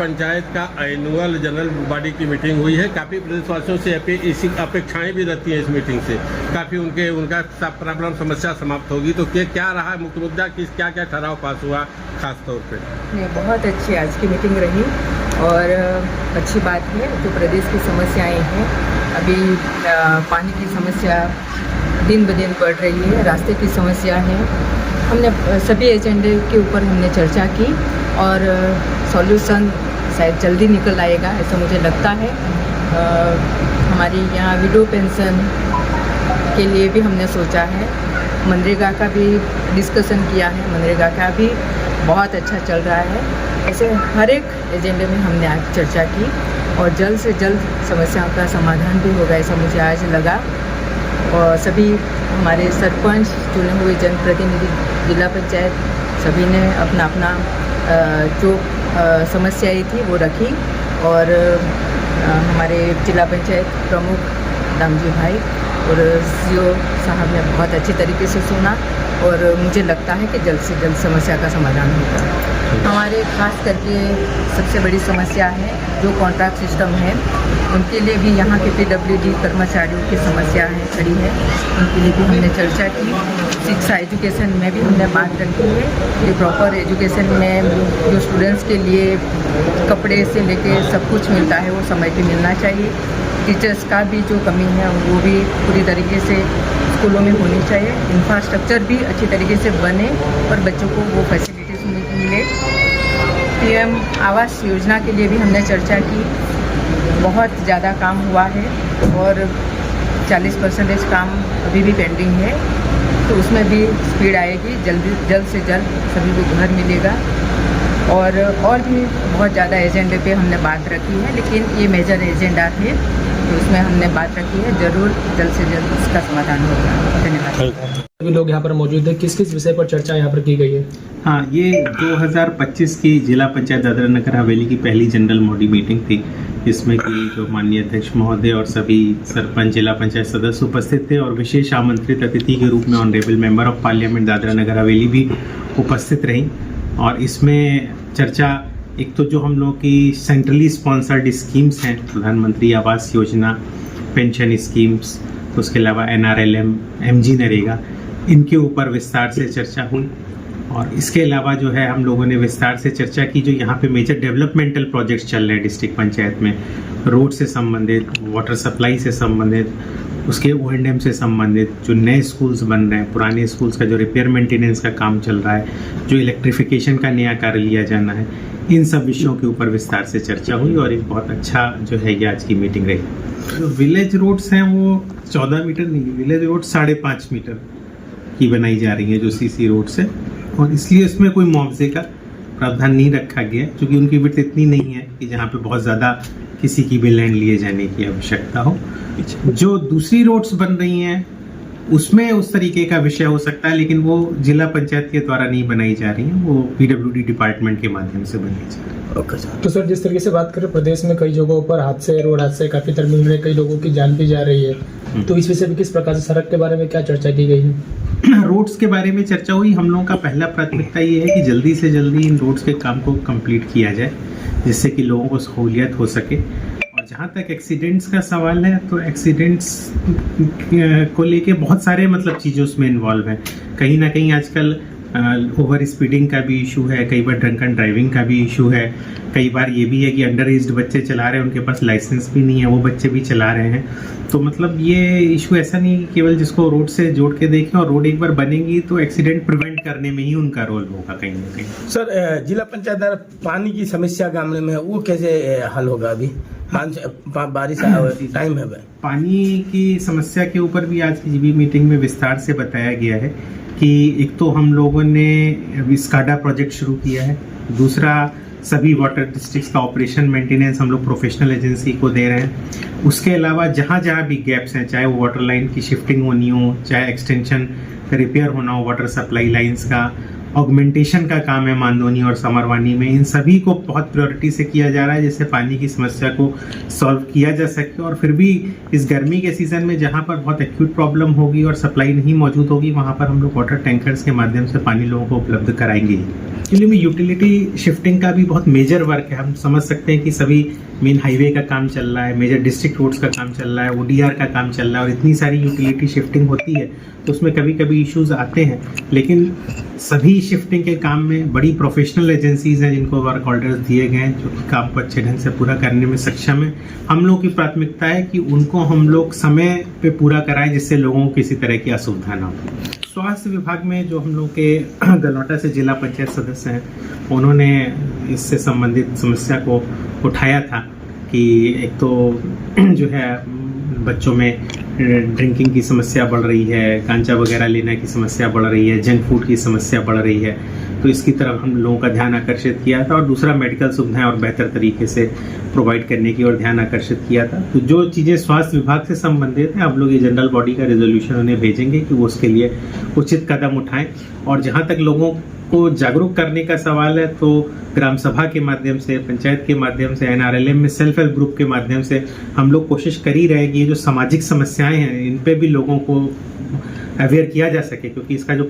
पंचायत का annual general body की meeting हुई है। काफ़ी प्रदेशवासियों से इसी अपेक्षाएं भी रहती हैं इस मीटिंग से। काफ़ी उनका सब प्रॉब्लम समस्या समाप्त होगी। तो क्या रहा मुख्य मुद्दा, क्या क्या ठहराव पास हुआ खास तौर पे? नहीं, बहुत अच्छी आज की मीटिंग रही और अच्छी बात है जो प्रदेश की समस्याएं हैं। अभी पानी की समस्या दिन ब दिन बढ़ रही है, रास्ते की समस्या है। हमने सभी एजेंडे के ऊपर हमने चर्चा की और सॉल्यूशन शायद जल्दी निकल आएगा ऐसा मुझे लगता है। हमारी यहाँ विडो पेंशन के लिए भी हमने सोचा है, मनरेगा का भी डिस्कशन किया है, मनरेगा का भी बहुत अच्छा चल रहा है। ऐसे हर एक एजेंडे में हमने आज चर्चा की और जल्द से जल्द समस्याओं का समाधान भी होगा ऐसा मुझे आज लगा। और सभी हमारे सरपंच, चुने हुए जनप्रतिनिधि, जिला पंचायत सभी ने अपना अपना जो समस्याएं थी वो रखी और हमारे जिला पंचायत प्रमुख दामजी भाई और सीओ साहब ने बहुत अच्छी तरीके से सुना और मुझे लगता है कि जल्द से जल्द समस्या का समाधान होगा। हमारे खास करके सबसे बड़ी समस्या है जो कॉन्ट्रैक्ट सिस्टम है, उनके लिए भी यहाँ के PWD कर्मचारियों की समस्या है खड़ी है, उनके लिए भी हमने चर्चा की। शिक्षा एजुकेशन में भी हमने बात रखी है कि प्रॉपर एजुकेशन में जो स्टूडेंट्स के लिए कपड़े से लेके सब कुछ मिलता है वो समय पे मिलना चाहिए। टीचर्स का भी जो कमी है वो भी पूरी तरीके से स्कूलों में होनी चाहिए। इंफ्रास्ट्रक्चर भी अच्छी तरीके से बने और बच्चों को वो फैसिलिटीज़ मिले। PM आवास योजना के लिए भी हमने चर्चा की। बहुत ज़्यादा काम हुआ है और 40% काम अभी भी पेंडिंग है, तो उसमें भी स्पीड आएगी। जल्द से जल्द सभी को घर मिलेगा और भी बहुत ज़्यादा एजेंडे पे हमने बात रखी है, लेकिन ये मेजर एजेंडा है तो उसमें हमने बात रखी है। ज़रूर जल्द से जल्द इसका समाधान होगा। धन्यवाद। सभी लोग यहाँ पर मौजूद हैं, किस किस विषय पर चर्चा यहाँ पर की गई है? हाँ, ये 2025 की जिला पंचायत दादरा नगर हवेली की पहली जनरल बॉडी मीटिंग थी, जिसमें कि जो माननीय अध्यक्ष महोदय और सभी सरपंच, जिला पंचायत सदस्य उपस्थित थे और विशेष आमंत्रित अतिथि के रूप में honourable member of parliament Dadra Nagar Haveli भी उपस्थित रही। और इसमें चर्चा एक तो जो हम लोगों की सेंट्रली स्पॉन्सर्ड स्कीम्स हैं, प्रधानमंत्री आवास योजना, पेंशन स्कीम्स, उसके अलावा NRLM, MG नरेगा, इनके ऊपर विस्तार से चर्चा हुई। और इसके अलावा जो है हम लोगों ने विस्तार से चर्चा की जो यहाँ पे मेजर डेवलपमेंटल प्रोजेक्ट्स चल रहे हैं डिस्ट्रिक्ट पंचायत में, रोड से संबंधित, वाटर सप्लाई से संबंधित, उसके O&M से संबंधित, जो नए स्कूल्स बन रहे हैं, पुराने स्कूल्स का जो रिपेयर मेंटेनेंस का काम चल रहा है, जो इलेक्ट्रिफिकेशन का नया कार्य लिया जाना है, इन सब विषयों के ऊपर विस्तार से चर्चा हुई और एक बहुत अच्छा जो है ये आज की मीटिंग रही। जो विलेज रोड्स हैं वो 14 मीटर नहीं, विलेज रोड 5.5 मीटर की बनाई जा रही है जो CC रोड्स है, और इसलिए उसमें कोई मुआवजे का प्रावधान नहीं रखा गया क्योंकि उनकी विड्थ इतनी नहीं है कि जहाँ पे बहुत ज़्यादा किसी की भी लैंड लिए जाने की आवश्यकता हो। जो दूसरी रोड्स बन रही हैं उसमें उस तरीके का विषय हो सकता है, लेकिन वो जिला पंचायत के द्वारा नहीं बनाई जा रही हैं, वो PWD डिपार्टमेंट के माध्यम से बनाई जा रही है। Okay sir. तो सर जिस तरीके से बात करें, प्रदेश में कई जगहों पर हादसे, रोड हादसे काफ़ी तरह में कई लोगों की जान भी जा रही है, तो इस विषय में किस प्रकार से सड़क के बारे में क्या चर्चा की गई है? रोड्स के बारे में चर्चा हुई। हम लोगों का पहला प्राथमिकता ये है कि जल्दी से जल्दी इन रोड्स के काम को कंप्लीट किया जाए जिससे कि लोगों को सहूलियत हो सके। और जहाँ तक एक्सीडेंट्स का सवाल है तो एक्सीडेंट्स को लेके बहुत सारे चीज़ें उसमें इन्वॉल्व हैं। कहीं ना कहीं आजकल ओवर स्पीडिंग का भी इशू है, कई बार ड्रंकन ड्राइविंग का भी इशू है, कई बार ये भी है कि अंडर एज्ड बच्चे चला रहे हैं, उनके पास लाइसेंस भी नहीं है, वो बच्चे भी चला रहे हैं। तो ये इशू ऐसा नहीं कि केवल जिसको रोड से जोड़ के देखें, और रोड एक बार बनेगी तो एक्सीडेंट प्रिवेंट करने में ही उनका रोल होगा कहीं ना कहीं। सर, जिला पंचायत द्वारा पानी की समस्या गाँव में वो कैसे हल होगा? अभी बारिश टाइम है, पानी की समस्या के ऊपर भी आज की मीटिंग में विस्तार से बताया गया है कि एक तो हम लोगों ने स्काडा प्रोजेक्ट शुरू किया है, दूसरा सभी वाटर डिस्ट्रिक्ट्स का ऑपरेशन मेंटेनेंस हम लोग प्रोफेशनल एजेंसी को दे रहे हैं। उसके अलावा जहाँ जहाँ भी गैप्स हैं, चाहे वो वाटर लाइन की शिफ्टिंग होनी हो, चाहे एक्सटेंशन रिपेयर होना हो वाटर सप्लाई लाइंस का, ऑगमेंटेशन का काम है मानदोनी और समरवानी में, इन सभी को बहुत प्रायोरिटी से किया जा रहा है जिससे पानी की समस्या को सॉल्व किया जा सके। और फिर भी इस गर्मी के सीज़न में जहाँ पर बहुत एक्यूट प्रॉब्लम होगी और सप्लाई नहीं मौजूद होगी, वहाँ पर हम लोग वाटर टैंकर्स के माध्यम से पानी लोगों को उपलब्ध कराएंगे। एक्चुअली में यूटिलिटी शिफ्टिंग का भी बहुत मेजर वर्क है। हम समझ सकते हैं कि सभी मेन हाईवे का काम चल रहा है, मेजर डिस्ट्रिक्ट रोड्स का काम चल रहा है, ODR का काम चल रहा है, और इतनी सारी यूटिलिटी शिफ्टिंग होती है तो उसमें कभी कभी इश्यूज आते हैं। लेकिन सभी शिफ्टिंग के काम में बड़ी प्रोफेशनल एजेंसीज हैं जिनको वर्क ऑर्डर्स दिए गए हैं, जो कि काम को अच्छे ढंग से पूरा करने में सक्षम है। हम लोग की प्राथमिकता है कि उनको हम लोग समय पे पूरा कराएं जिससे लोगों को किसी तरह की असुविधा ना हो। स्वास्थ्य विभाग में जो हम लोग के गलौटा से जिला पंचायत सदस्य हैं, उन्होंने इससे संबंधित समस्या को उठाया था कि एक तो जो है बच्चों में ड्रिंकिंग की समस्या बढ़ रही है, गांजा वगैरह लेने की समस्या बढ़ रही है, जंक फूड की समस्या बढ़ रही है, तो इसकी तरफ हम लोगों का ध्यान आकर्षित किया था। और दूसरा मेडिकल सुविधाएं और बेहतर तरीके से प्रोवाइड करने की ओर ध्यान आकर्षित किया था। तो जो चीज़ें स्वास्थ्य विभाग से संबंधित हैं, हम लोग ये जनरल बॉडी का रेजोल्यूशन उन्हें भेजेंगे कि वो उसके लिए उचित कदम उठाएं। और जहाँ तक लोगों को जागरूक करने का सवाल है, तो ग्राम सभा के माध्यम से, पंचायत के माध्यम से, NRLM में सेल्फ हेल्प ग्रुप के माध्यम से हम लोग कोशिश कर ही रहे हैं कि ये जो सामाजिक समस्याएं हैं इन पे भी लोगों को अवेयर किया जा सके, क्योंकि इसका जो